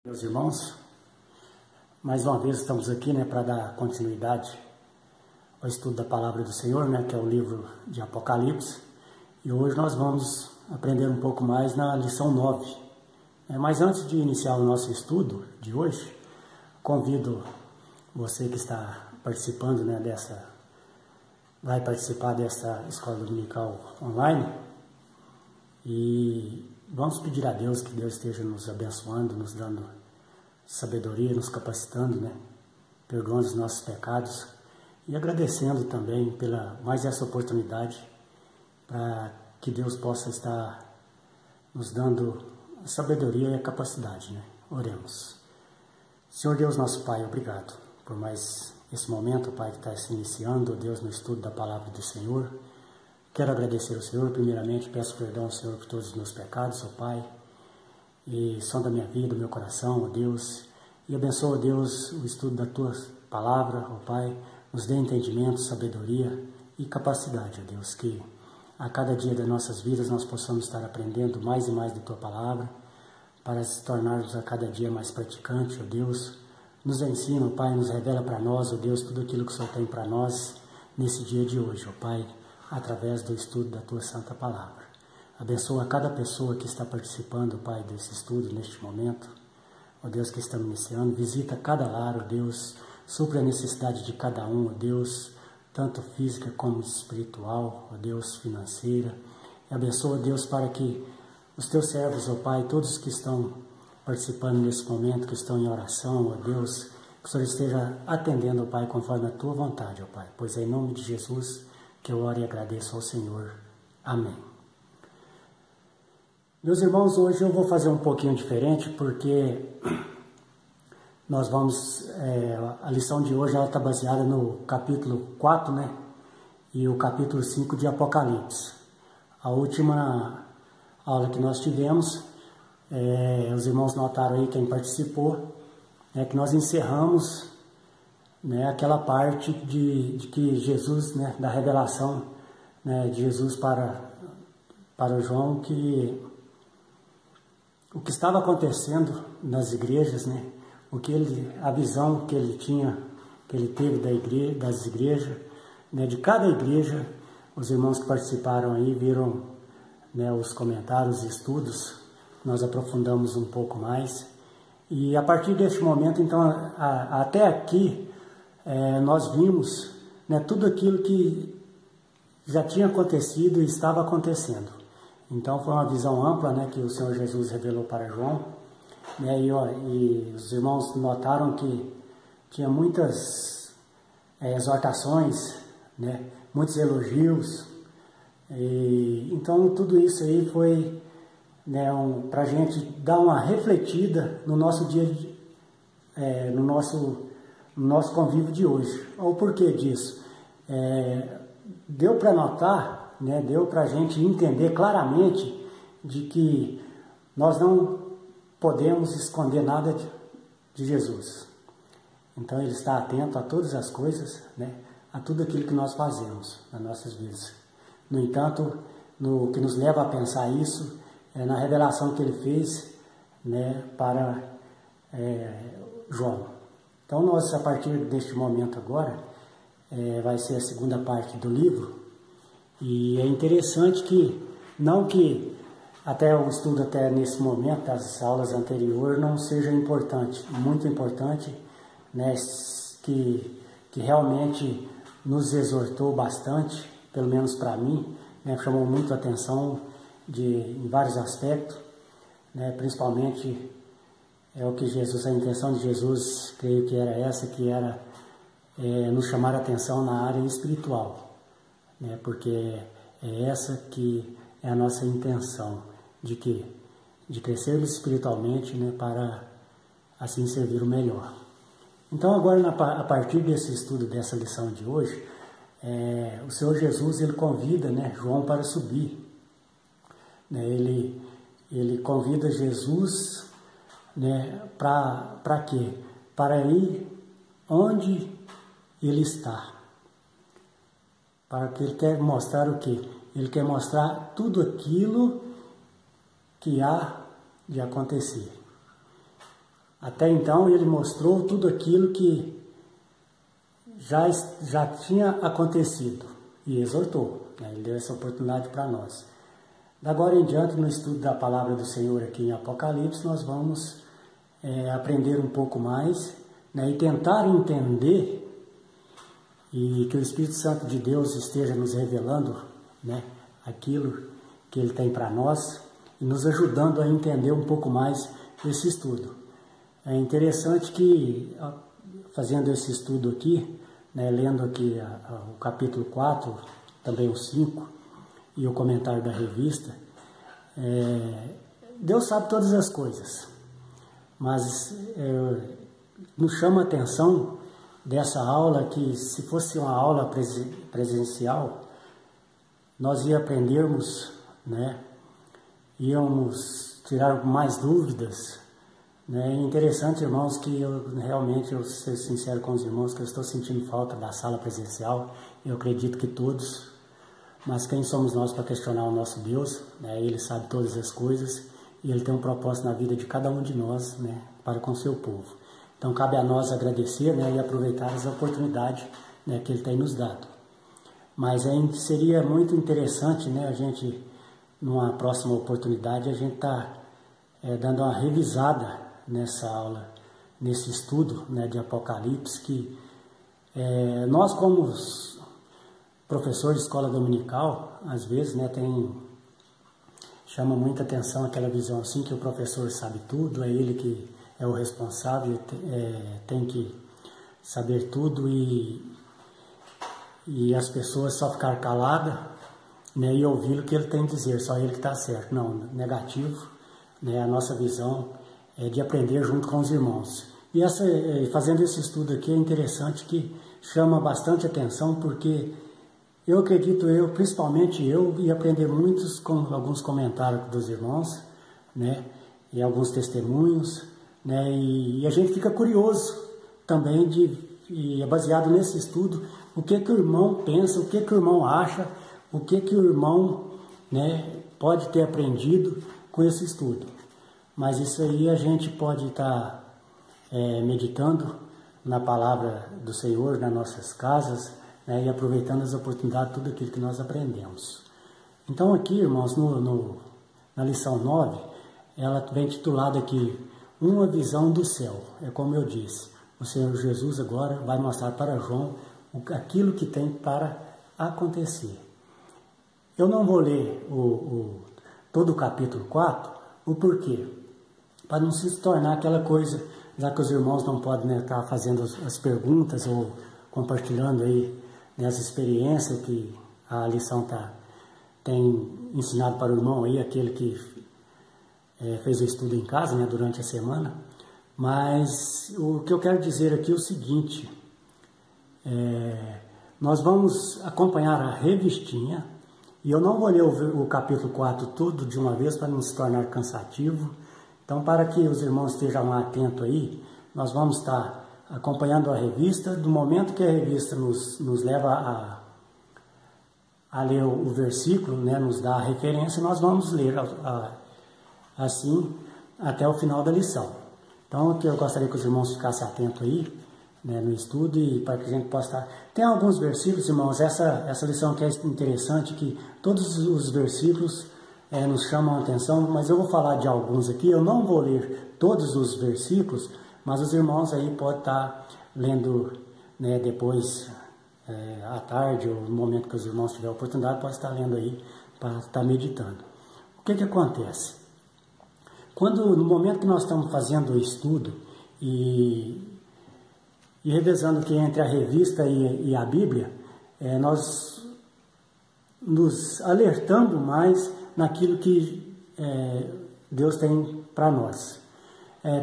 Meus irmãos, mais uma vez estamos aqui, para dar continuidade ao estudo da Palavra do Senhor, que é o livro de Apocalipse, e hoje nós vamos aprender um pouco mais na lição 9. Mas antes de iniciar o nosso estudo de hoje, convido você que está participando, vai participar dessa escola dominical online, e vamos pedir a Deus que Deus esteja nos abençoando, nos dando sabedoria, nos capacitando, perdoando os nossos pecados e agradecendo também pela mais essa oportunidade para que Deus possa estar nos dando a sabedoria e a capacidade. Oremos. Senhor Deus, nosso Pai, obrigado por mais esse momento, Pai, que está se iniciando, Deus, no estudo da Palavra do Senhor. Quero agradecer ao Senhor, primeiramente, peço perdão ao Senhor por todos os meus pecados, ó Pai, e som da minha vida, do meu coração, ó Deus, e abençoa, ó Deus, o estudo da Tua Palavra, ó Pai, nos dê entendimento, sabedoria e capacidade, ó Deus, que a cada dia das nossas vidas nós possamos estar aprendendo mais e mais da Tua Palavra, para se tornarmos a cada dia mais praticantes, ó Deus. Nos ensina, ó Pai, nos revela para nós, ó Deus, tudo aquilo que o Senhor tem para nós nesse dia de hoje, ó Pai, através do estudo da Tua Santa Palavra. Abençoa cada pessoa que está participando, Pai, desse estudo neste momento. Ó Deus, que estamos iniciando, visita cada lar, ó Deus, supre a necessidade de cada um, ó Deus, tanto física como espiritual, ó Deus, financeira. E abençoa, Deus, para que os Teus servos, ó Pai, todos que estão participando nesse momento, que estão em oração, ó Deus, que o Senhor esteja atendendo, ó Pai, conforme a Tua vontade, ó Pai, pois é em nome de Jesus que eu oro e agradeço ao Senhor. Amém. Meus irmãos, hoje eu vou fazer um pouquinho diferente, porque nós vamos, a lição de hoje está baseada no capítulo 4, e o capítulo 5 de Apocalipse. A última aula que nós tivemos, os irmãos notaram aí, quem participou, que nós encerramos aquela parte de que Jesus, da revelação de Jesus para João, que o que estava acontecendo nas igrejas, a visão que ele tinha, que ele teve das igrejas, de cada igreja. Os irmãos que participaram aí viram os comentários e estudos, nós aprofundamos um pouco mais, e a partir deste momento, então, até aqui, nós vimos tudo aquilo que já tinha acontecido e estava acontecendo. Então foi uma visão ampla que o Senhor Jesus revelou para João, e os irmãos notaram que tinha muitas exortações, muitos elogios, e então tudo isso aí foi para a gente dar uma refletida no nosso dia, no nosso convívio de hoje. O porquê disso? Deu para notar, deu para a gente entender claramente de que nós não podemos esconder nada de Jesus. Então Ele está atento a todas as coisas, a tudo aquilo que nós fazemos nas nossas vidas. No entanto, no que nos leva a pensar isso é na revelação que Ele fez para João. Então nós, a partir deste momento agora, vai ser a segunda parte do livro, e é interessante que, não que até o estudo até nesse momento, as aulas anteriores, não seja importante, muito importante, que realmente nos exortou bastante, pelo menos para mim, chamou muito a atenção em vários aspectos, principalmente o que Jesus, a intenção de Jesus, creio que era essa, que era nos chamar a atenção na área espiritual, porque é essa que é a nossa intenção, de crescermos espiritualmente, para assim servir o melhor. Então agora, a partir desse estudo, dessa lição de hoje, o Senhor Jesus, Ele convida João para subir. Ele convida Jesus para quê? Para ir onde Ele está. Para que Ele quer mostrar o quê? Ele quer mostrar tudo aquilo que há de acontecer. Até então ele mostrou tudo aquilo que já tinha acontecido e exortou, né? Ele deu essa oportunidade para nós. Da agora em diante, no estudo da palavra do Senhor aqui em Apocalipse, nós vamos aprender um pouco mais, né? E tentar entender, e que o Espírito Santo de Deus esteja nos revelando, né, aquilo que Ele tem para nós e nos ajudando a entender um pouco mais esse estudo. É interessante que, fazendo esse estudo aqui, né, lendo aqui o capítulo 4, também o 5 e o comentário da revista, Deus sabe todas as coisas, mas nos chama a atenção dessa aula que, se fosse uma aula presencial, nós ia aprendermos, né, íamos tirar mais dúvidas, né. É interessante, irmãos, que eu ser sincero com os irmãos, que eu estou sentindo falta da sala presencial. Eu acredito que todos, mas quem somos nós para questionar o nosso Deus, né? Ele sabe todas as coisas e Ele tem um propósito na vida de cada um de nós, né, para com o seu povo. Então cabe a nós agradecer, né, e aproveitar as oportunidades, né, que Ele tem nos dado. Mas seria muito interessante, né, a gente, numa próxima oportunidade, a gente tá dando uma revisada nessa aula, nesse estudo, né, de Apocalipse, que nós, como professores de escola dominical, às vezes, né, chama muita atenção aquela visão assim, que o professor sabe tudo, é ele que é o responsável, tem que saber tudo, e as pessoas só ficar caladas, né, e ouvir o que ele tem a dizer, só ele que está certo. Não, negativo, né, a nossa visão é de aprender junto com os irmãos. E fazendo esse estudo aqui é interessante, que chama bastante atenção, porque eu acredito, principalmente eu, ia aprender com alguns comentários dos irmãos, né, e alguns testemunhos, né, e a gente fica curioso também, e é baseado nesse estudo, o que o irmão pensa, o que o irmão acha, o que o irmão, né, pode ter aprendido com esse estudo. Mas isso aí a gente pode estar meditando na palavra do Senhor, nas nossas casas, né, e aproveitando as oportunidades, tudo aquilo que nós aprendemos. Então aqui, irmãos, na lição 9, ela vem titulada aqui, Uma Visão do Céu. É como eu disse, o Senhor Jesus agora vai mostrar para João aquilo que tem para acontecer. Eu não vou ler todo o capítulo 4, o porquê? Para não se tornar aquela coisa, já que os irmãos não podem, né, estar fazendo as perguntas ou compartilhando aí, né, as experiências que a lição tem ensinado para o irmão aí, aquele que fez o estudo em casa, né, durante a semana. Mas o que eu quero dizer aqui é o seguinte, nós vamos acompanhar a revistinha, e eu não vou ler o capítulo 4 todo de uma vez para não se tornar cansativo. Então, para que os irmãos estejam atentos aí, nós vamos estar acompanhando a revista. Do momento que a revista nos leva a ler o versículo, né, nos dá a referência, nós vamos ler assim até o final da lição. Então, eu gostaria que os irmãos ficassem atentos aí, né, no estudo, e para que a gente possa estar... Tem alguns versículos, irmãos, essa lição aqui é interessante, que todos os versículos nos chamam a atenção, mas eu vou falar de alguns aqui. Eu não vou ler todos os versículos, mas os irmãos aí podem estar lendo, né, depois, à tarde, ou no momento que os irmãos tiverem oportunidade, podem estar lendo aí, para estar meditando. O que acontece? No momento que nós estamos fazendo o estudo e revezando aqui entre a revista e a Bíblia, nós nos alertamos mais naquilo que Deus tem para nós.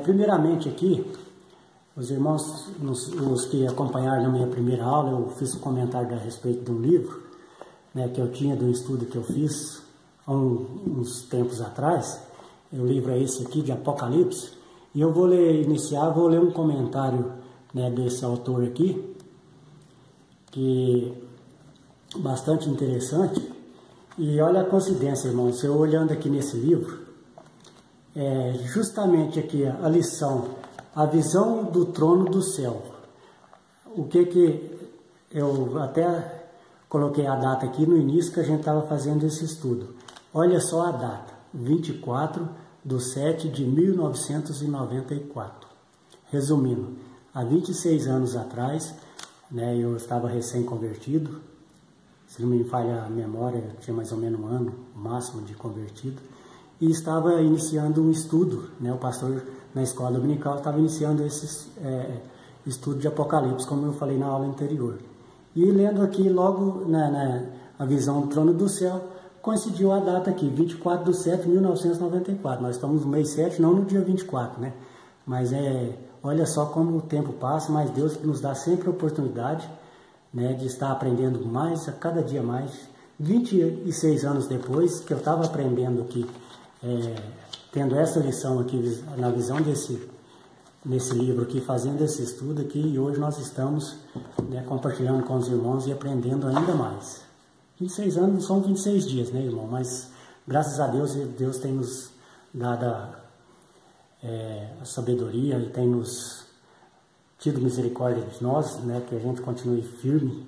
Primeiramente aqui, os irmãos, os que acompanharam na minha primeira aula, eu fiz um comentário a respeito de um livro, né, que eu tinha, de um estudo que eu fiz há uns tempos atrás. O livro é esse aqui, de Apocalipse, e eu vou ler um comentário, né, desse autor aqui, que é bastante interessante. E olha a coincidência, irmãos, eu olhando aqui nesse livro, justamente aqui a lição, a visão do trono do céu. O que eu até coloquei a data aqui no início que a gente estava fazendo esse estudo. Olha só a data, 24/7/1994. Resumindo, há 26 anos atrás, né, eu estava recém-convertido, se não me falha a memória, eu tinha mais ou menos um ano máximo de convertido, e estava iniciando um estudo, né, o pastor na escola dominical estava iniciando esse estudo de Apocalipse, como eu falei na aula anterior. E lendo aqui logo na visão do trono do céu, coincidiu a data aqui, 24/7/1994. Nós estamos no mês 7, não no dia 24, né? Mas olha só como o tempo passa, mas Deus nos dá sempre a oportunidade, né, de estar aprendendo mais, a cada dia mais. 26 anos depois que eu estava aprendendo aqui, tendo essa lição aqui na visão nesse livro aqui, fazendo esse estudo aqui, e hoje nós estamos, né, compartilhando com os irmãos e aprendendo ainda mais. 26 anos não são 26 dias, né, irmão? Mas graças a Deus, Deus tem nos dado a sabedoria e tem nos tido misericórdia de nós, né, que a gente continue firme,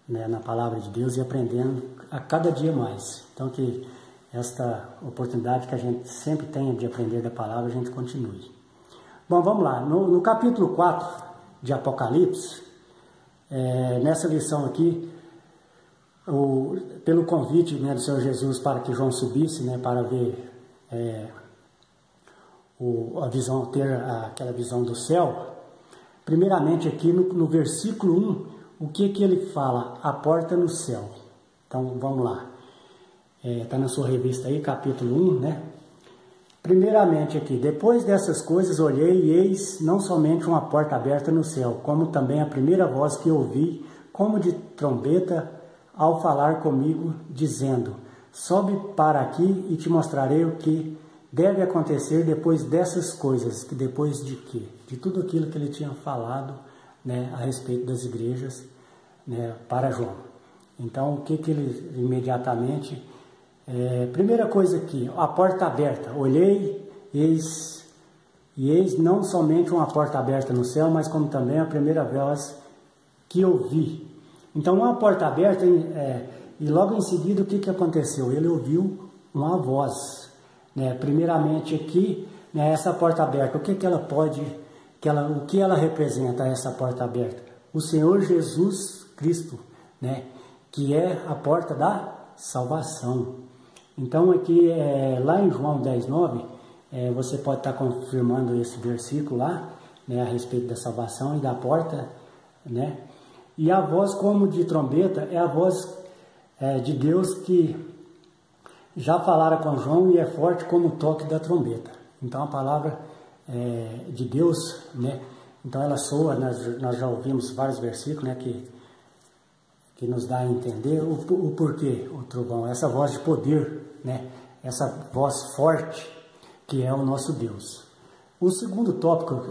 né, na palavra de Deus e aprendendo a cada dia mais. Então que esta oportunidade que a gente sempre tenha de aprender da palavra, a gente continue. Bom, vamos lá. No capítulo 4 de Apocalipse, nessa lição aqui, pelo convite, né, do Senhor Jesus para que João subisse, né, para ver aquela visão do céu. Primeiramente aqui no versículo 1, o que ele fala? A porta no céu. Então vamos lá. Está na sua revista aí, capítulo 1, né? Primeiramente aqui, depois dessas coisas olhei e eis não somente uma porta aberta no céu, como também a primeira voz que ouvi, como de trombeta, ao falar comigo, dizendo: sobe para aqui e te mostrarei o que deve acontecer depois dessas coisas. Que depois de quê? De tudo aquilo que ele tinha falado, né, a respeito das igrejas, né, para João. Então, o que ele imediatamente... primeira coisa aqui, a porta aberta. Olhei, eis não somente uma porta aberta no céu, mas como também a primeira voz que eu vi. Então, uma porta aberta, e logo em seguida o que aconteceu? Ele ouviu uma voz, né? Primeiramente aqui, né, essa porta aberta, o que ela pode, o que ela representa, essa porta aberta? O Senhor Jesus Cristo, né, que é a porta da salvação. Então aqui, lá em João 10:9, você pode estar confirmando esse versículo lá, né, a respeito da salvação e da porta, né? E a voz como de trombeta é a voz de Deus que já falara com João e é forte como o toque da trombeta. Então a palavra de Deus, né? Então ela soa, nós já ouvimos vários versículos, né, que nos dá a entender o porquê, o trovão, essa voz de poder, né? Essa voz forte que é o nosso Deus. O segundo tópico,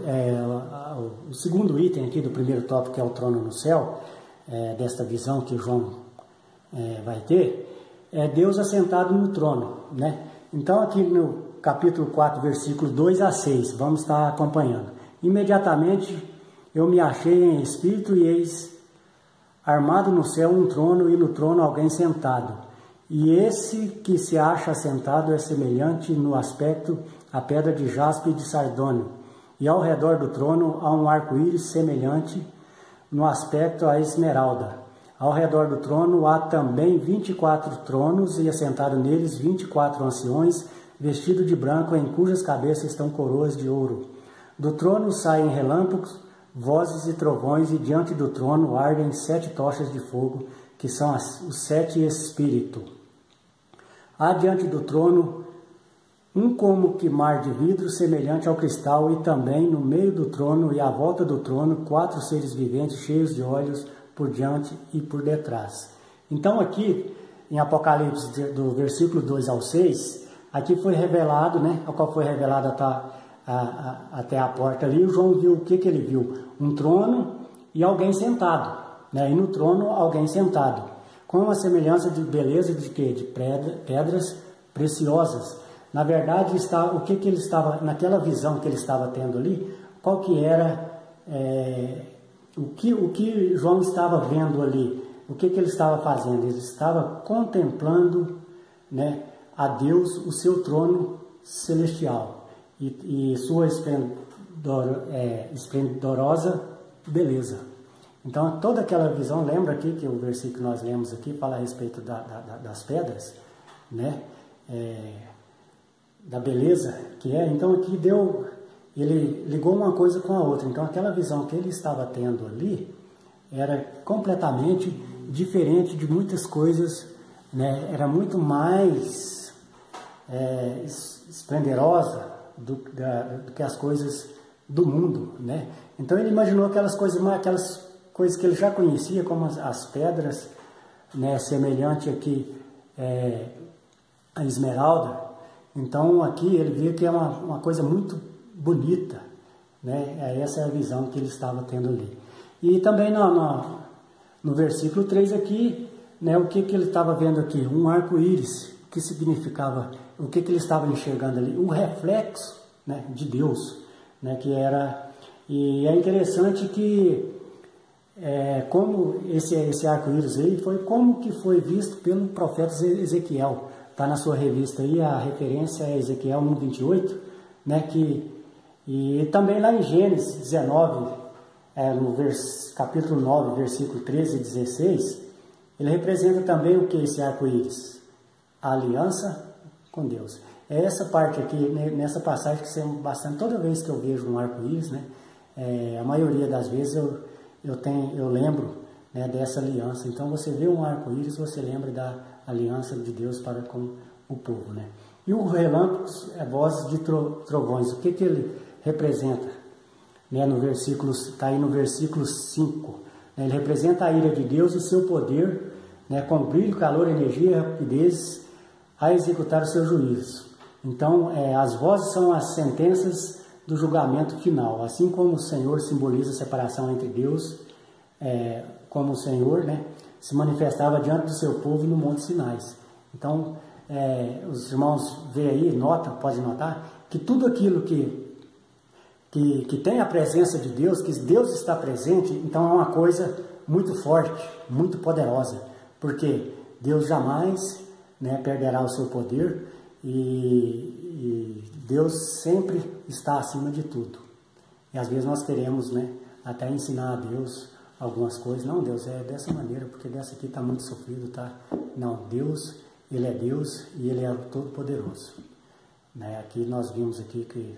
o segundo item aqui do primeiro tópico, que é o trono no céu, desta visão que João vai ter, é Deus assentado no trono, né? Então aqui no capítulo 4, versículos 2-6, vamos estar acompanhando. Imediatamente eu me achei em espírito e eis armado no céu um trono e no trono alguém sentado. E esse que se acha assentado é semelhante no aspecto à pedra de jaspe e de sardônio. E ao redor do trono há um arco-íris semelhante no aspecto à esmeralda. Ao redor do trono há também 24 tronos e assentado neles 24 anciões, vestidos de branco, em cujas cabeças estão coroas de ouro. Do trono saem relâmpagos, vozes e trovões, e diante do trono ardem 7 tochas de fogo, que são os 7 espíritos. Há diante do trono um como que mar de vidro semelhante ao cristal, e também no meio do trono e à volta do trono 4 seres viventes cheios de olhos por diante e por detrás. Então aqui em Apocalipse do versículo 2-6, aqui foi revelado, né, ao qual foi revelado até a porta ali. O João viu o que ele viu? Um trono e alguém sentado, né? E no trono alguém sentado, com uma semelhança de beleza de quê? De pedras preciosas, Na verdade, o que ele estava, naquela visão que ele estava tendo ali, qual que era, o que João estava vendo ali, o que ele estava fazendo? Ele estava contemplando, né, a Deus, o seu trono celestial e sua esplendorosa beleza. Então, toda aquela visão, lembra aqui que o versículo que nós lemos aqui fala a respeito das pedras, né? Da beleza que é. Então, aqui ele ligou uma coisa com a outra. Então, aquela visão que ele estava tendo ali era completamente diferente de muitas coisas, né? Era muito mais esplendorosa do que as coisas do mundo, né? Então, ele imaginou aquelas coisas que ele já conhecia, como as pedras, né, semelhante aqui a esmeralda. Então aqui ele vê que é uma coisa muito bonita, né? Essa é a visão que ele estava tendo ali. E também no versículo 3 aqui, né, o que ele estava vendo aqui? Um arco-íris, o que significava, o que ele estava enxergando ali? Um reflexo, né, de Deus, né, que era... E é interessante que como esse arco-íris aí como que foi visto pelo profeta Ezequiel. Está na sua revista aí, a referência é Ezequiel 1:28, né, e também lá em Gênesis 19, capítulo 9, versículo 13 e 16, ele representa também o que esse arco-íris? A aliança com Deus. É essa parte aqui, nessa passagem que sempre bastante, toda vez que eu vejo um arco-íris, né, a maioria das vezes eu lembro, né, dessa aliança. Então você vê um arco-íris, você lembra da aliança de Deus para com o povo, né? E o relâmpagos é vozes de trovões. O que ele representa? Né, está aí no versículo 5. Né, ele representa a ira de Deus e o seu poder, né, com brilho, calor, energia e rapidez a executar os seus juízos. Então, as vozes são as sentenças do julgamento final. Assim como o Senhor simboliza a separação entre Deus, como o Senhor, né, se manifestava diante do seu povo no Monte Sinai. Então, os irmãos veem aí, pode notar, que tudo aquilo que tem a presença de Deus, que Deus está presente, então é uma coisa muito forte, muito poderosa, porque Deus jamais, né, perderá o seu poder e Deus sempre está acima de tudo. E às vezes nós queremos, né, até ensinar a Deus algumas coisas. Não, Deus é dessa maneira, porque dessa aqui está muito sofrido, tá? Não, Deus, Ele é Deus e Ele é todo-poderoso. Né? Aqui nós vimos aqui que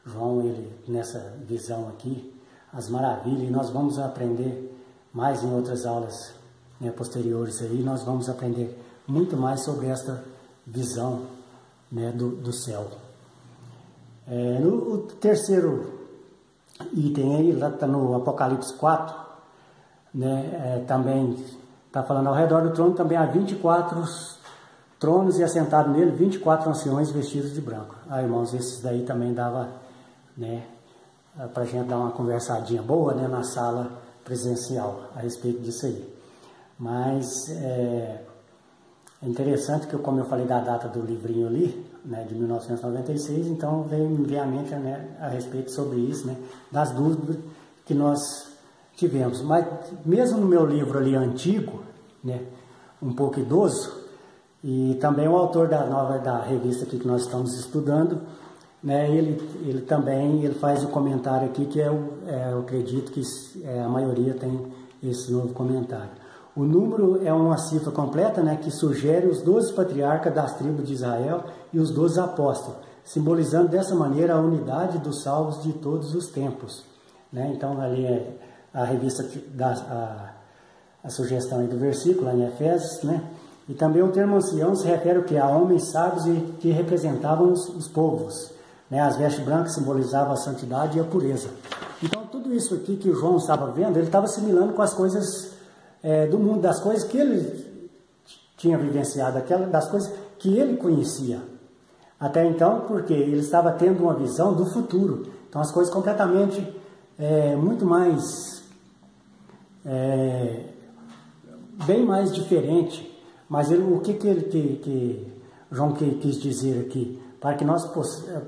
João, ele nessa visão aqui, as maravilhas, e nós vamos aprender mais em outras aulas, né, posteriores aí, nós vamos aprender muito mais sobre esta visão, né, do céu. No terceiro item aí, lá está no Apocalipse 4, né, também está falando ao redor do trono, também há 24 tronos e assentado nele 24 anciões vestidos de branco. Irmãos, esses daí também dava, né, para a gente dar uma conversadinha boa, né, na sala presencial a respeito disso aí. Mas é interessante que, como eu falei da data do livrinho ali, né, de 1996, então veio me à mente, né, a respeito sobre isso, né, das dúvidas que nós tivemos. Mas mesmo no meu livro ali antigo, né, um pouco idoso, e também o autor da revista aqui que nós estamos estudando, né, ele também faz o comentário aqui que eu acredito que a maioria tem esse novo comentário. O número é uma cifra completa, né, que sugere os 12 patriarcas das tribos de Israel e os 12 apóstolos, simbolizando dessa maneira a unidade dos salvos de todos os tempos. Né? Então, ali a revista a sugestão aí do versículo, lá em Efésios, né? E também o termo ancião se refere ao que? A homens sábios e que representavam os povos. Né? As vestes brancas simbolizavam a santidade e a pureza. Então, tudo isso aqui que o João estava vendo, ele estava assimilando com as coisas do mundo, das coisas que ele tinha vivenciado, das coisas que ele conhecia. Até então, porque ele estava tendo uma visão do futuro. Então, as coisas completamente, muito mais, bem mais diferente. Mas o que João quis dizer aqui? para que nós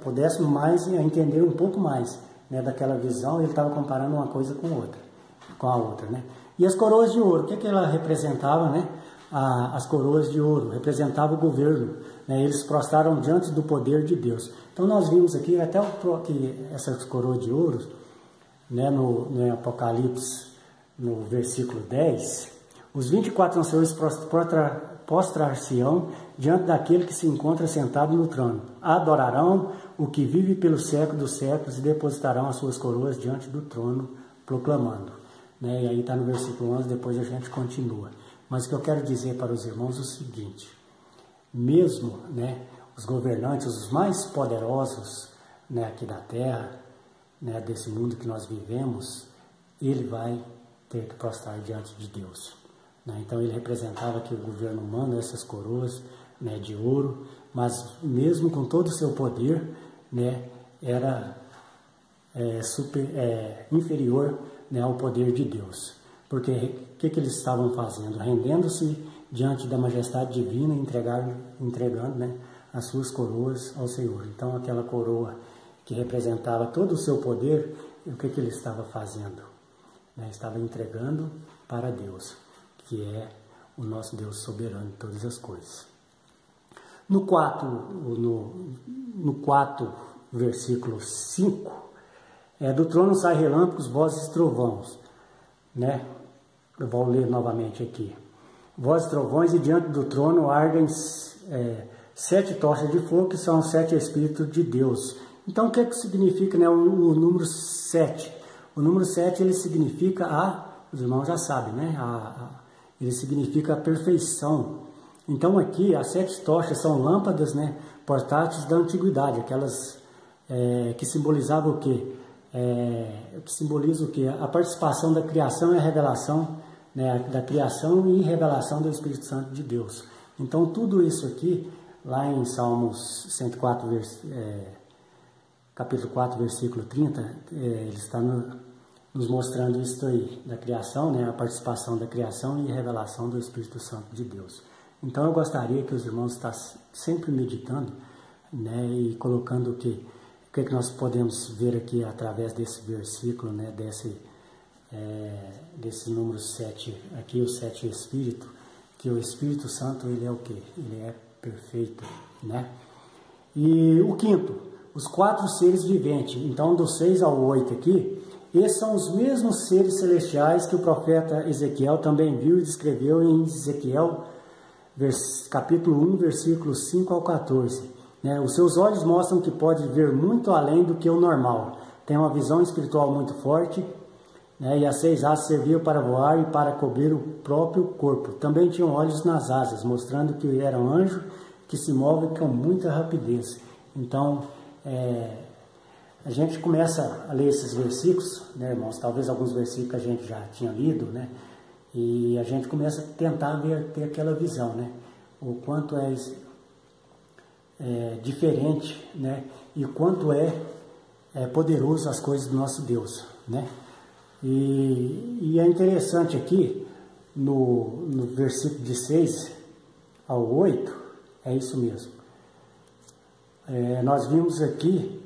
pudéssemos mais entender um pouco mais, né, daquela visão. Ele estava comparando uma coisa com a outra, né? E as coroas de ouro, o que ela representava, né? As coroas de ouro representavam o governo, né? Eles prostraram diante do poder de Deus. Então nós vimos aqui até que essas coroas de ouro, né, no Apocalipse, no versículo 10, os 24 anciões prostrar-se-ão diante daquele que se encontra sentado no trono. Adorarão o que vive pelo século dos séculos e depositarão as suas coroas diante do trono, proclamando. Né? E aí está no versículo 11, depois a gente continua. Mas o que eu quero dizer para os irmãos é o seguinte: mesmo, né, os governantes, os mais poderosos, né, aqui da terra, né, desse mundo que nós vivemos, ele vai ter que prostrar diante de Deus. Né? Então ele representava aqui o governo humano, essas coroas, né, de ouro, mas mesmo com todo o seu poder, né, era inferior, né, ao poder de Deus. Porque o que eles estavam fazendo? Rendendo-se diante da majestade divina e entregando, né, as suas coroas ao Senhor. Então aquela coroa que representava todo o seu poder, o que ele estava fazendo? Né, estava entregando para Deus, que é o nosso Deus soberano de todas as coisas. No 4, versículo 5, do trono sai relâmpagos, vozes e trovões, né? Eu vou ler novamente aqui. Vozes e trovões, e diante do trono ardem 7 tochas de fogo, que são 7 Espíritos de Deus. Então, o que significa, né, o número 7? O número 7, ele significa os irmãos já sabem, né? Ele significa a perfeição. Então aqui as 7 tochas são lâmpadas, né, portáteis da antiguidade, aquelas que simbolizavam o quê? Que simboliza o quê? A participação da criação e a revelação, né, da criação e revelação do Espírito Santo de Deus. Então tudo isso aqui, lá em Salmos 104, capítulo 4, versículo 30, ele está nos mostrando isso aí, da criação, né, a participação da criação e revelação do Espírito Santo de Deus. Então eu gostaria que os irmãos estejam sempre meditando, né, e colocando o que nós podemos ver aqui através desse versículo, né, desse número 7, aqui o 7 Espírito, que o Espírito Santo, ele é o quê? Ele é perfeito, né? E o 5, os 4 seres viventes. Então do 6 ao 8 aqui, esses são os mesmos seres celestiais que o profeta Ezequiel também viu e descreveu em Ezequiel, capítulo 1, versículos 5 ao 14. Né? Os seus olhos mostram que pode ver muito além do que o normal. Tem uma visão espiritual muito forte, né? E as 6 asas serviam para voar e para cobrir o próprio corpo. Também tinham olhos nas asas, mostrando que eram anjos que se movem com muita rapidez. Então, a gente começa a ler esses versículos, né, irmãos? Talvez alguns versículos que a gente já tinha lido, né? E a gente começa a tentar ter aquela visão, né? O quanto é diferente, né? E quanto é poderoso as coisas do nosso Deus, né? E é interessante aqui, no versículo de 6 ao 8, é isso mesmo. Nós vimos aqui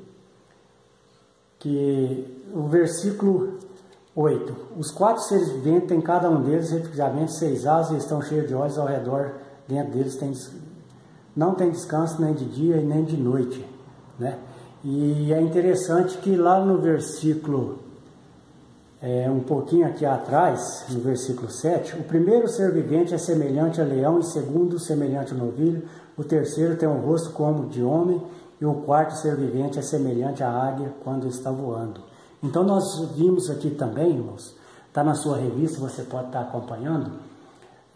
que o versículo 8, os 4 seres viventes têm cada um deles, respectivamente, 6 asas e estão cheios de olhos ao redor, dentro deles não tem descanso nem de dia e nem de noite, né? E é interessante que lá no versículo, um pouquinho aqui atrás, no versículo 7, o primeiro ser vivente é semelhante a leão, e o segundo semelhante a novilho, o terceiro tem um rosto como de homem, e o quarto ser vivente é semelhante à águia quando está voando. Então nós vimos aqui também, irmãos, está na sua revista, você pode estar acompanhando,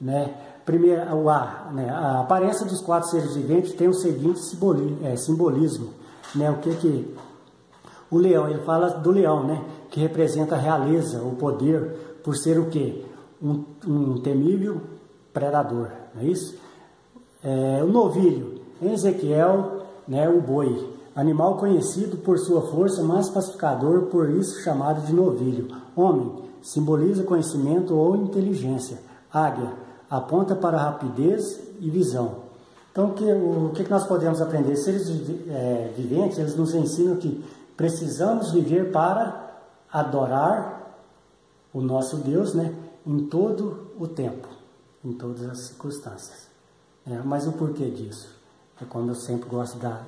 né? Primeiro, a aparência dos 4 seres viventes tem o seguinte simbolismo, né? O que o leão, ele fala do leão, né? Que representa a realeza, o poder, por ser o quê? Um temível predador, não é isso? O novilho, em Ezequiel, né, o boi, animal conhecido por sua força, mas pacificador, por isso chamado de novilho. Homem, simboliza conhecimento ou inteligência. Águia, aponta para rapidez e visão. Então, o que nós podemos aprender? Seres viventes, eles nos ensinam que precisamos viver para adorar o nosso Deus, né, em todo o tempo, em todas as circunstâncias. Mas o porquê disso? É quando eu sempre gosto da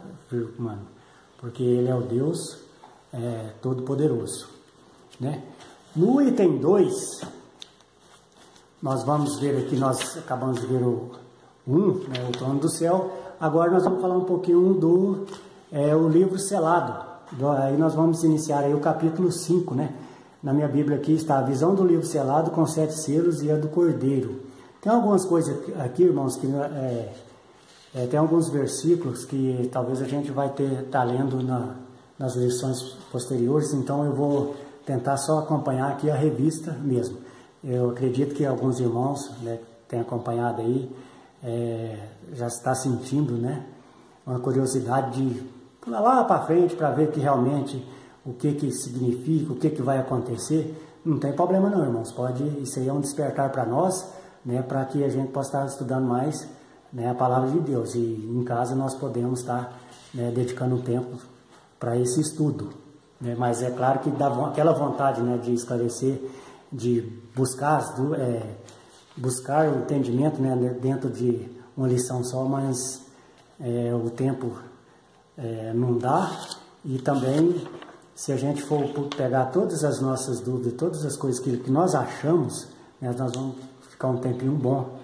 mano, porque Ele é o Deus Todo-Poderoso, né? No item 2, nós vamos ver aqui, nós acabamos de ver o 1, né, o trono do céu. Agora nós vamos falar um pouquinho do o livro selado. Aí nós vamos iniciar aí o capítulo 5, né? Na minha Bíblia aqui está a visão do livro selado com 7 selos e a do cordeiro. Tem algumas coisas aqui, irmãos, que tem alguns versículos que talvez a gente vai estar lendo nas lições posteriores, então eu vou tentar só acompanhar aqui a revista mesmo. Eu acredito que alguns irmãos, né, têm acompanhado aí, já está sentindo, né, uma curiosidade de pular lá para frente para ver que realmente o que significa, o que vai acontecer. Não tem problema não, irmãos, isso aí é um despertar para nós, né, para que a gente possa estar estudando mais, né, a palavra de Deus, e em casa nós podemos estar, né, dedicando um tempo para esse estudo, né, mas é claro que dá aquela vontade, né, de esclarecer, de buscar o entendimento, né, dentro de uma lição só, mas o tempo não dá, e também se a gente for pegar todas as nossas dúvidas, todas as coisas que nós achamos, né, nós vamos ficar um tempinho bom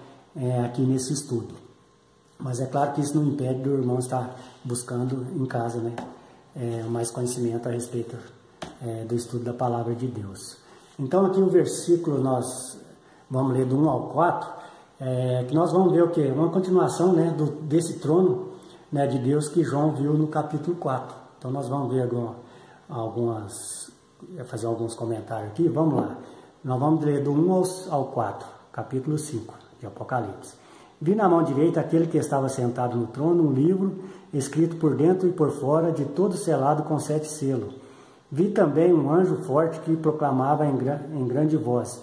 aqui nesse estudo. Mas é claro que isso não impede do irmão estar buscando em casa, né, mais conhecimento a respeito do estudo da palavra de Deus. Então aqui o versículo nós vamos ler do 1 ao 4, que nós vamos ver o quê? Uma continuação, né, desse trono, né, de Deus que João viu no capítulo 4. Então nós vamos ver fazer alguns comentários aqui. Vamos lá. Nós vamos ler do 1 ao 4, capítulo 5 de Apocalipse. Vi na mão direita aquele que estava sentado no trono um livro escrito por dentro e por fora, de todo selado com 7 selos. Vi também um anjo forte que proclamava em grande voz: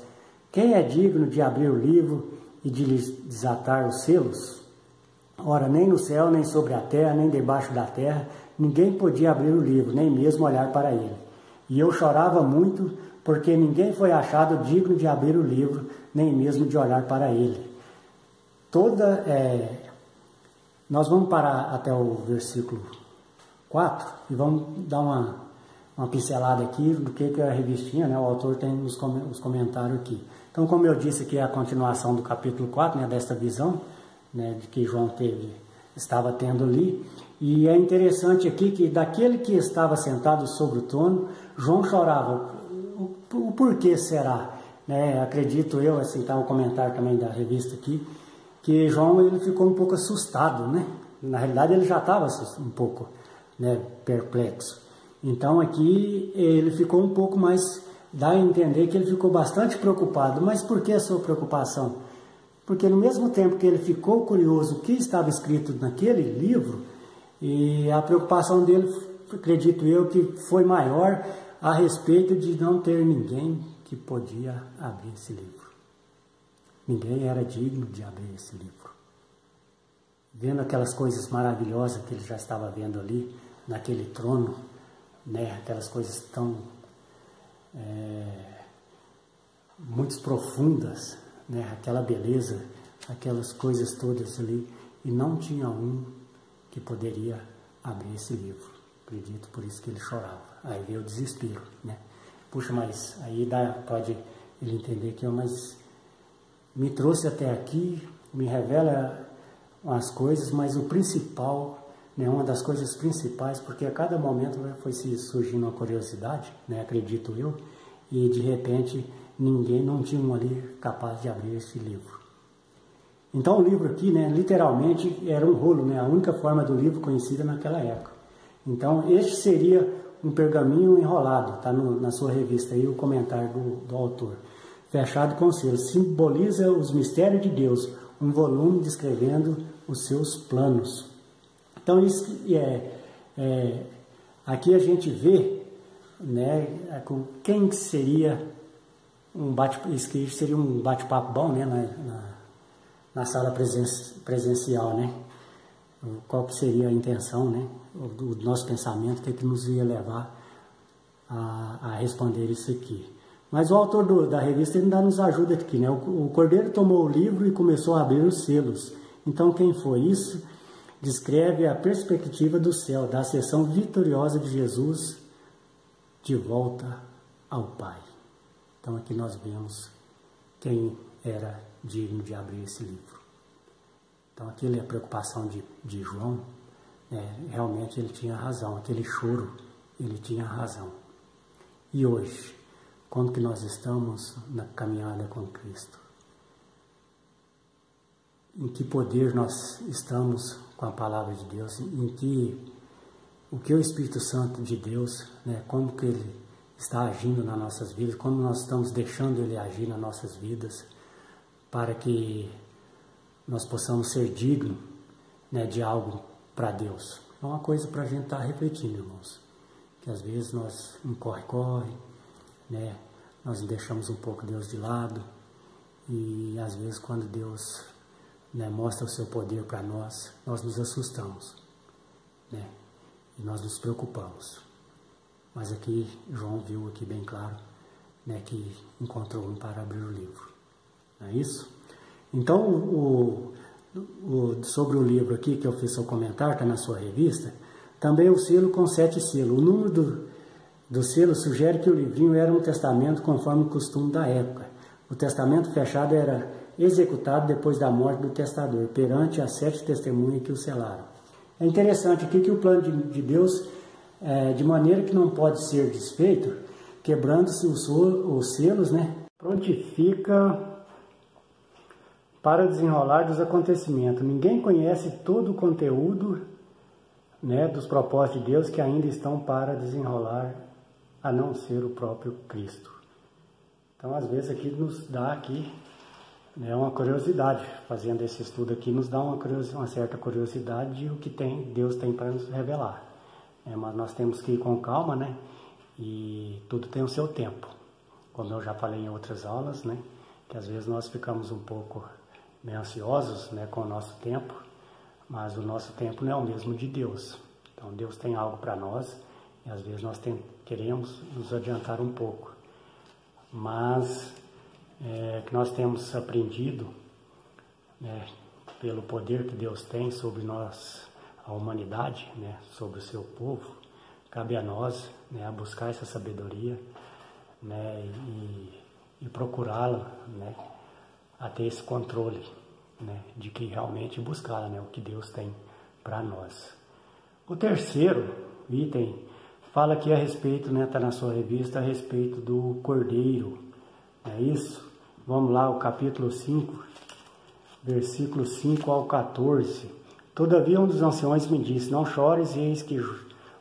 quem é digno de abrir o livro e de lhes desatar os selos? Ora, nem no céu, nem sobre a terra, nem debaixo da terra, ninguém podia abrir o livro, nem mesmo olhar para ele. E eu chorava muito, porque ninguém foi achado digno de abrir o livro, nem mesmo de olhar para ele. Nós vamos parar até o versículo 4 e vamos dar uma pincelada aqui do que a revistinha, né, o autor tem os comentários aqui. Então, como eu disse aqui, é a continuação do capítulo 4, né, desta visão, né, de que João estava tendo ali. E é interessante aqui que daquele que estava sentado sobre o trono, João chorava. O porquê será? Né, acredito eu, assim, está o comentário também da revista aqui, que João ele ficou um pouco assustado, né? Na realidade ele já estava um pouco, né, perplexo. Então aqui ele ficou um pouco mais, dá a entender que ele ficou bastante preocupado. Mas por que a sua preocupação? Porque no mesmo tempo que ele ficou curioso o que estava escrito naquele livro, e a preocupação dele, acredito eu, que foi maior a respeito de não ter ninguém que podia abrir esse livro. Ninguém era digno de abrir esse livro. Vendo aquelas coisas maravilhosas que ele já estava vendo ali, naquele trono, né, aquelas coisas tão muito profundas, né, aquela beleza, aquelas coisas todas ali, e não tinha um que poderia abrir esse livro. Acredito, por isso que ele chorava. Aí veio o desespero, né? Puxa, mas aí pode ele entender que mas me trouxe até aqui, me revela umas coisas, mas o principal, né, uma das coisas principais, porque a cada momento foi se surgindo uma curiosidade, né, acredito eu, e de repente não tinha um ali capaz de abrir esse livro. Então o livro aqui, né, literalmente era um rolo, né, a única forma do livro conhecida naquela época. Então este seria um pergaminho enrolado, está na sua revista aí o comentário do autor. Fechado com selo, simboliza os mistérios de Deus, um volume descrevendo os seus planos. Então isso aqui a gente vê, né, quem seria um bate-papo bom, né, na sala presencial, né? qual que seria a intenção, né, do nosso pensamento, que nos ia levar a responder isso aqui. Mas o autor da revista ainda nos ajuda aqui, né? O cordeiro tomou o livro e começou a abrir os selos. Então, quem foi isso? Descreve a perspectiva do céu, da ascensão vitoriosa de Jesus de volta ao Pai. Então, aqui nós vemos quem era digno de abrir esse livro. Então, aquilo é a preocupação de João, né? Realmente ele tinha razão, aquele choro, ele tinha razão. E hoje, quando que nós estamos na caminhada com Cristo? Em que poder nós estamos com a palavra de Deus? O que o Espírito Santo de Deus, né, como que ele está agindo nas nossas vidas, como nós estamos deixando ele agir nas nossas vidas, para que nós possamos ser dignos, né, de algo para Deus. É uma coisa para a gente estar refletindo, irmãos. Que às vezes nós corre, né, nós deixamos um pouco Deus de lado, e às vezes quando Deus, né, mostra o seu poder para nós, nós nos assustamos, né, e nós nos preocupamos. Mas aqui João viu aqui bem claro, né, que encontrou um para abrir o livro. Não é isso? Então, sobre o livro aqui que eu fiz seu comentário, está na sua revista, também o selo com 7 selos. O número do selo sugere que o livrinho era um testamento conforme o costume da época. O testamento fechado era executado depois da morte do testador, perante as 7 testemunhas que o selaram. É interessante aqui que o plano de Deus, de maneira que não pode ser desfeito, quebrando-se os selos, né, prontifica para o desenrolar dos acontecimentos. Ninguém conhece todo o conteúdo, né, dos propósitos de Deus que ainda estão para desenrolar, a não ser o próprio Cristo. Então, às vezes, aqui nos dá aqui, né, uma curiosidade, fazendo esse estudo aqui, nos dá uma certa curiosidade de o que Deus tem para nos revelar. Mas nós temos que ir com calma, né, e tudo tem o seu tempo. Como eu já falei em outras aulas, né, que às vezes nós ficamos um pouco meio ansiosos, né, com o nosso tempo, mas o nosso tempo não é o mesmo de Deus. Então Deus tem algo para nós e às vezes nós queremos nos adiantar um pouco. Mas que nós temos aprendido, né, pelo poder que Deus tem sobre nós, a humanidade, né, sobre o seu povo, cabe a nós, né, a buscar essa sabedoria, né, e procurá-la, né, a ter esse controle, né, de que realmente buscar, né, o que Deus tem para nós. O terceiro item fala aqui a respeito, né, está na sua revista, a respeito do Cordeiro. É isso? Vamos lá, o capítulo 5, versículo 5 ao 14. Todavia um dos anciões me disse, não chores, eis que o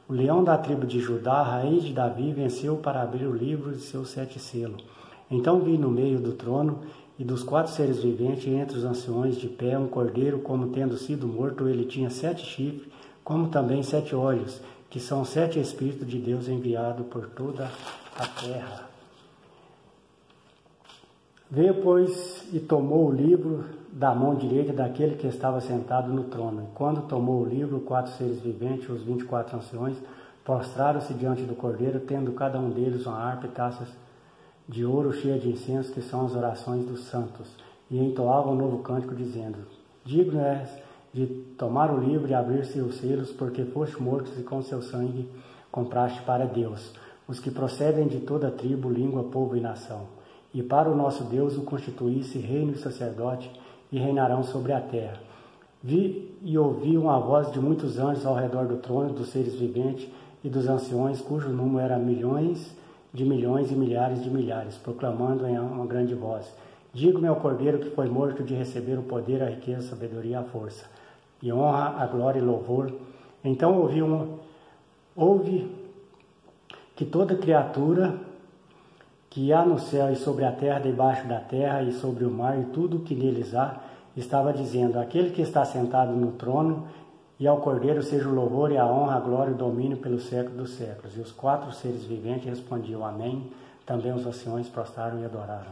leão da tribo de Judá, a raiz de Davi, venceu para abrir o livro de seus 7 selos. Então vi no meio do trono e dos 4 seres viventes, entre os anciões de pé, um cordeiro, como tendo sido morto, ele tinha 7 chifres, como também 7 olhos, que são 7 Espíritos de Deus enviados por toda a terra. Veio, pois, e tomou o livro da mão direita daquele que estava sentado no trono. E quando tomou o livro, 4 seres viventes, os 24 anciões, prostraram-se diante do cordeiro, tendo cada um deles uma harpa e taças de ouro cheia de incenso, que são as orações dos santos, e entoavam um novo cântico, dizendo, digno és de tomar o livro e abrir-se os selos, porque foste mortos e com seu sangue compraste para Deus os que procedem de toda tribo, língua, povo e nação. E para o nosso Deus o constituísse reino e sacerdote, e reinarão sobre a terra. Vi e ouvi uma voz de muitos anjos ao redor do trono, dos seres viventes e dos anciões, cujo número era milhões de milhões e milhares de milhares, proclamando em uma grande voz, digo-me ao Cordeiro que foi morto de receber o poder, a riqueza, a sabedoria e a força, e honra, a glória e louvor. Então ouve que toda criatura que há no céu e sobre a terra, debaixo da terra e sobre o mar, e tudo o que neles há, estava dizendo, aquele que está sentado no trono, e ao Cordeiro seja o louvor e a honra, a glória e o domínio pelos séculos dos séculos. E os 4 seres viventes respondiam, amém. Também os anciões prostraram e adoraram.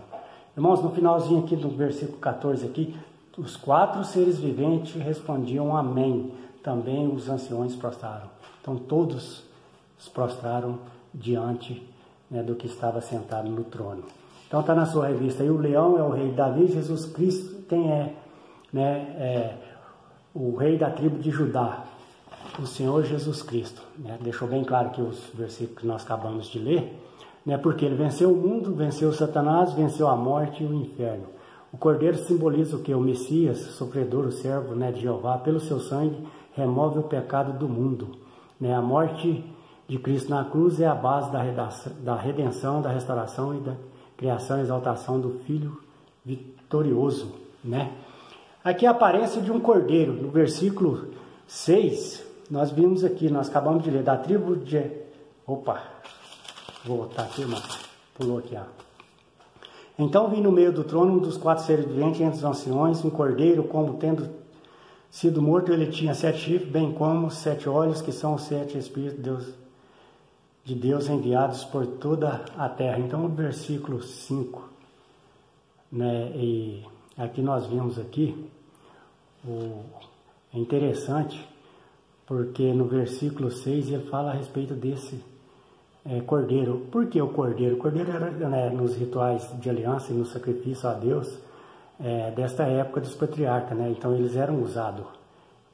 Irmãos, no finalzinho aqui do versículo 14 aqui, os 4 seres viventes respondiam, amém. também os anciões prostraram. Então todos se prostraram diante, né, do que estava sentado no trono. Então está na sua revista aí, o leão é o rei Davi, Jesus Cristo, quem é, né, o rei da tribo de Judá, o Senhor Jesus Cristo, né? Deixou bem claro aqui os versículos que nós acabamos de ler, né? Porque ele venceu o mundo, venceu Satanás, venceu a morte e o inferno. O cordeiro simboliza o que? O Messias, sofredor, o servo, né, de Jeová, pelo seu sangue remove o pecado do mundo, né? A morte de Cristo na cruz é a base da redenção, da restauração e da criação e exaltação do Filho vitorioso, né? Aqui a aparência de um cordeiro, no versículo 6, nós vimos aqui, nós acabamos de ler, da tribo de... Opa, vou botar aqui, mas pulou aqui, ó. Então vi no meio do trono um dos 4 seres viventes entre os anciões, um cordeiro, como tendo sido morto, ele tinha 7 chifres, bem como 7 olhos, que são os 7 Espíritos de Deus enviados por toda a terra. Então o versículo 5, né, e aqui nós vimos aqui, é interessante, porque no versículo 6 ele fala a respeito desse cordeiro. Por que o cordeiro? O cordeiro era, né, nos rituais de aliança e no sacrifício a Deus desta época dos patriarcas, né? Então eles eram usados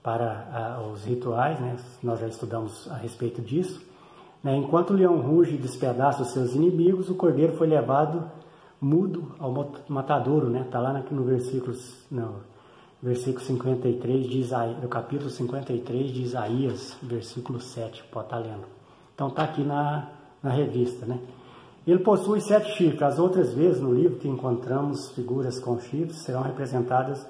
para os rituais, né? Nós já estudamos a respeito disso, né? Enquanto o leão ruge e despedaça os seus inimigos, o cordeiro foi levado mudo ao matadouro, né? Está lá no versículo 53 de Isaías, no capítulo 53 de Isaías, versículo 7, pode estar lendo. Então está aqui na revista, né? Ele possui 7 chifres. As outras vezes no livro que encontramos figuras com chifres serão representadas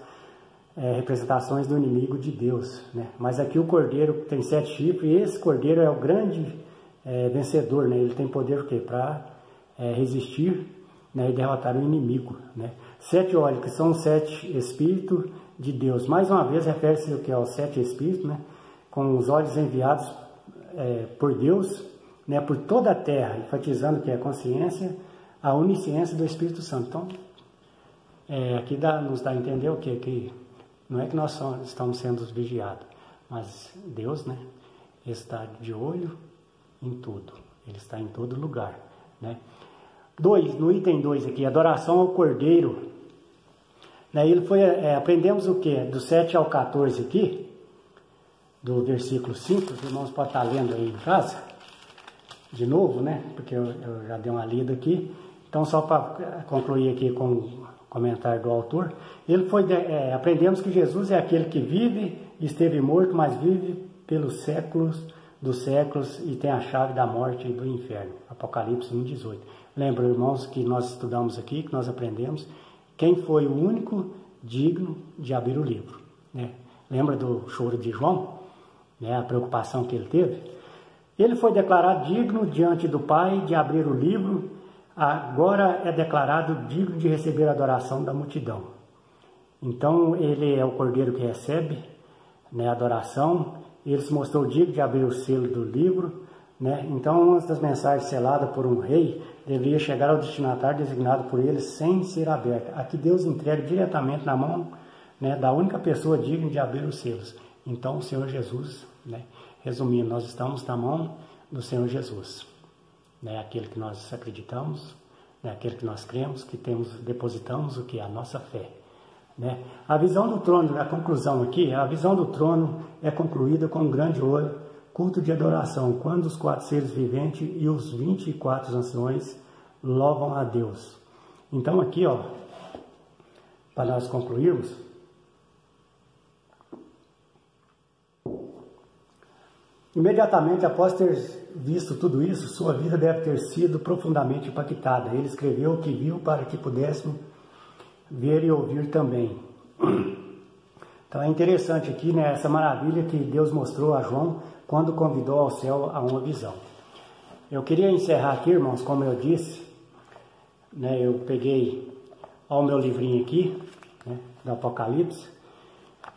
representações do inimigo de Deus, né? Mas aqui o cordeiro tem 7 chifres e esse cordeiro é o grande vencedor, né? Ele tem poder o quê? Para resistir, né, e derrotar o inimigo, né? 7 olhos, que são 7 Espíritos de Deus. Mais uma vez refere-se aos 7 Espíritos, né? Com os olhos enviados por Deus, né, por toda a terra, enfatizando que é a consciência, a onisciência do Espírito Santo. Então, aqui nos dá a entender o quê? Que não é que nós estamos sendo vigiados, mas Deus, né, está de olho em tudo, Ele está em todo lugar, né? 2, no item 2 aqui, adoração ao Cordeiro, né? Ele foi, aprendemos o quê? Do 7 ao 14 aqui, do versículo 5, os irmãos podem estar lendo aí em casa, de novo, né? Porque eu já dei uma lida aqui. Então, só para concluir aqui com o comentário do autor, ele foi, aprendemos que Jesus é aquele que vive, esteve morto, mas vive pelos séculos dos séculos e tem a chave da morte e do inferno. Apocalipse 1:18. Lembra, irmãos, que nós estudamos aqui, que nós aprendemos, quem foi o único digno de abrir o livro, né? Lembra do choro de João? Né, a preocupação que ele teve? Ele foi declarado digno diante do Pai de abrir o livro, agora é declarado digno de receber a adoração da multidão. Então ele é o cordeiro que recebe, né, a adoração. Ele se mostrou digno de abrir o selo do livro, né? Então uma das mensagens seladas por um rei deveria chegar ao destinatário designado por ele sem ser aberta. Aqui Deus entrega diretamente na mão, né, da única pessoa digna de abrir os selos. Então o Senhor Jesus, né? Resumindo, nós estamos na mão do Senhor Jesus, né? Aquele que nós acreditamos, né? Aquele que nós cremos, que depositamos o que? A nossa fé, né? A visão do trono, a conclusão aqui, a visão do trono é concluída com um grande culto de adoração, quando os 4 seres viventes e os 24 anciões louvam a Deus. Então aqui, ó, para nós concluirmos, imediatamente após ter visto tudo isso, sua vida deve ter sido profundamente impactada. Ele escreveu o que viu para que pudéssemos ver e ouvir também. Então é interessante aqui, né, essa maravilha que Deus mostrou a João quando convidou ao céu a uma visão. Eu queria encerrar aqui, irmãos, como eu disse, né, eu peguei o meu livrinho aqui, né, do Apocalipse,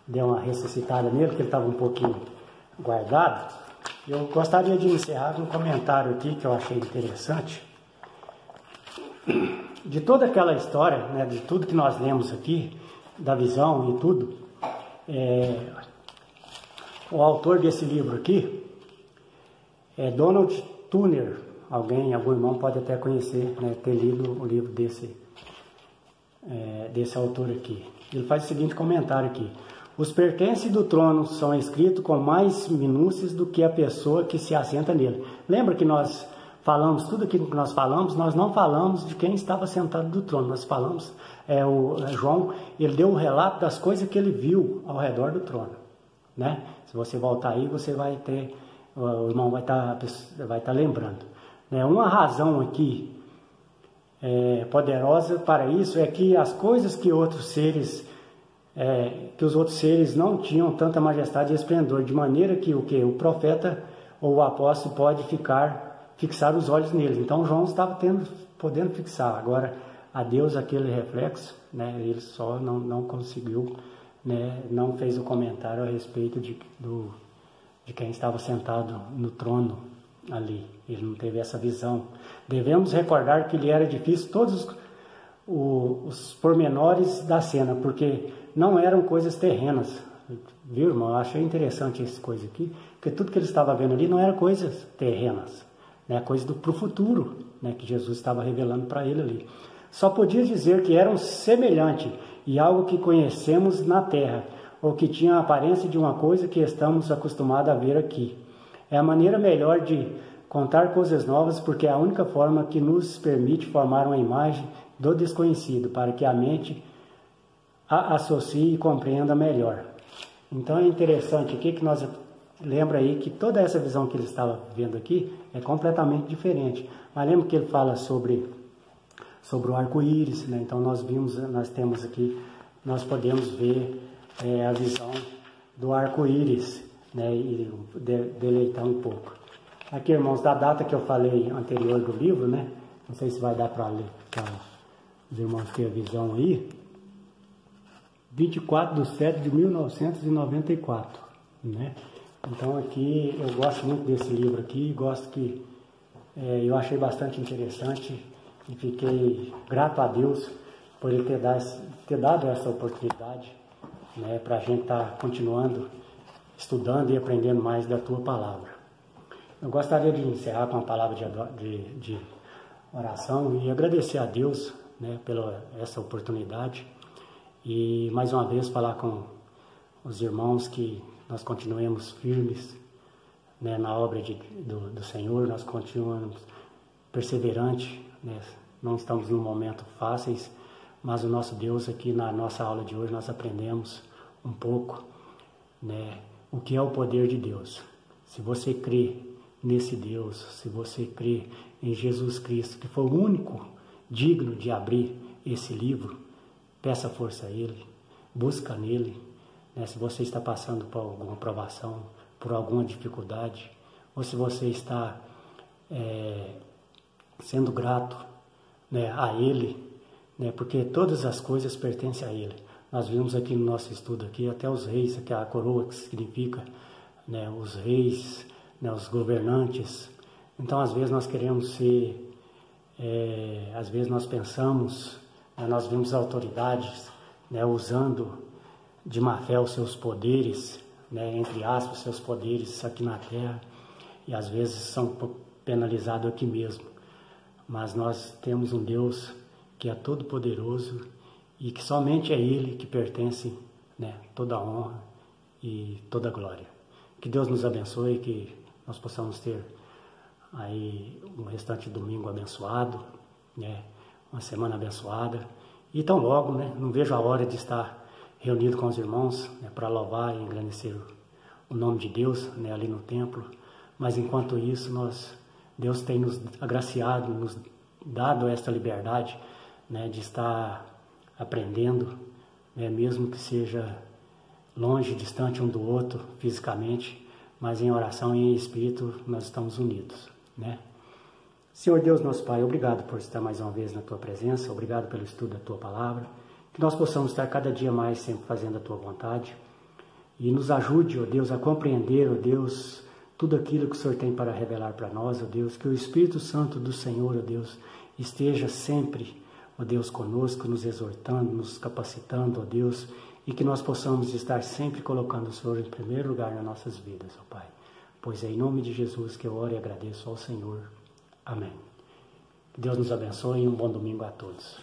dei uma ressuscitada nele, porque ele estava um pouquinho guardado. Eu gostaria de encerrar com um comentário aqui que eu achei interessante. De toda aquela história, né, de tudo que nós lemos aqui, da visão e tudo, O autor desse livro aqui é Donald Turner. Algum irmão pode até conhecer, né, ter lido o livro desse autor aqui. Ele faz o seguinte comentário aqui: os pertences do trono são escritos com mais minúcias do que a pessoa que se assenta nele. Lembra que nós falamos, tudo aquilo que nós falamos, nós não falamos de quem estava sentado do trono, nós falamos, João, ele deu o relato das coisas que ele viu ao redor do trono, né? Se você voltar aí, você vai ter, o irmão vai estar lembrando. Uma razão aqui poderosa para isso é que as coisas que os outros seres não tinham tanta majestade e esplendor, de maneira que o profeta ou o apóstolo pode fixar os olhos neles. Então João estava podendo fixar. Agora, a Deus aquele reflexo, né, ele só não conseguiu, né, não fez o comentário a respeito de quem estava sentado no trono ali. Ele não teve essa visão. Devemos recordar que lhe era difícil todos os pormenores da cena, porque não eram coisas terrenas. Viu, irmão? Eu achei interessante essa coisa aqui, porque tudo que ele estava vendo ali não eram coisas terrenas, né? Coisas para o futuro, né? Que Jesus estava revelando para ele ali. Só podia dizer que eram semelhantes e algo que conhecemos na terra, ou que tinha a aparência de uma coisa que estamos acostumados a ver aqui. É a maneira melhor de contar coisas novas, porque é a única forma que nos permite formar uma imagem do desconhecido, para que a mente a associe e compreenda melhor. Então é interessante aqui que nós lembra aí que toda essa visão que ele estava vendo aqui é completamente diferente. Mas lembra que ele fala sobre o arco-íris, né? Então nós temos aqui, nós podemos ver a visão do arco-íris, né? E deleitar um pouco. Aqui, irmãos, da data que eu falei anterior do livro, né? Não sei se vai dar para ler, para os irmãos terem a visão aí. 24/7/1994, né? Então aqui, eu gosto muito desse livro aqui, eu achei bastante interessante e fiquei grato a Deus por ele ter dado essa oportunidade, né, para a gente estar continuando estudando e aprendendo mais da Tua Palavra. Eu gostaria de encerrar com uma palavra de oração e agradecer a Deus, né, pela essa oportunidade e mais uma vez falar com os irmãos que nós continuemos firmes, né, na obra do Senhor, nós continuamos perseverantes, né, não estamos num momento fáceis, mas o nosso Deus aqui na nossa aula de hoje nós aprendemos um pouco, né, o que é o poder de Deus. Se você crê nesse Deus, se você crê em Jesus Cristo, que foi o único digno de abrir esse livro, peça força a Ele, busca nele, né? Se você está passando por alguma provação, por alguma dificuldade, ou se você está sendo grato, né, a Ele, né, porque todas as coisas pertencem a Ele. Nós vimos aqui no nosso estudo aqui até os reis, que é a coroa que significa, né, os reis, né, os governantes. Então às vezes nós queremos ser, às vezes nós pensamos, né, nós vimos autoridades, né, usando de má fé os seus poderes, né, entre aspas, seus poderes aqui na terra, e às vezes são penalizados aqui mesmo. Mas nós temos um Deus que é todo poderoso e que somente é Ele que pertence, né, toda a honra e toda a glória. Que Deus nos abençoe, que nós possamos ter aí um restante de domingo abençoado, né, uma semana abençoada. E tão logo, né, não vejo a hora de estar reunido com os irmãos, né, para louvar e engrandecer o nome de Deus, né, ali no templo. Mas enquanto isso, Deus tem nos agraciado, nos dado esta liberdade, né, de estar aprendendo, né, mesmo que seja longe, distante um do outro fisicamente, mas em oração e em espírito nós estamos unidos, né? Senhor Deus, nosso Pai, obrigado por estar mais uma vez na Tua presença, obrigado pelo estudo da Tua Palavra, que nós possamos estar cada dia mais sempre fazendo a Tua vontade e nos ajude, ó Deus, a compreender, ó Deus, tudo aquilo que o Senhor tem para revelar para nós, ó Deus, que o Espírito Santo do Senhor, ó Deus, esteja sempre, ó Deus, conosco, nos exortando, nos capacitando, ó Deus, e que nós possamos estar sempre colocando o Senhor em primeiro lugar nas nossas vidas, ó Pai. Pois é em nome de Jesus que eu oro e agradeço ao Senhor. Amém. Que Deus nos abençoe e um bom domingo a todos.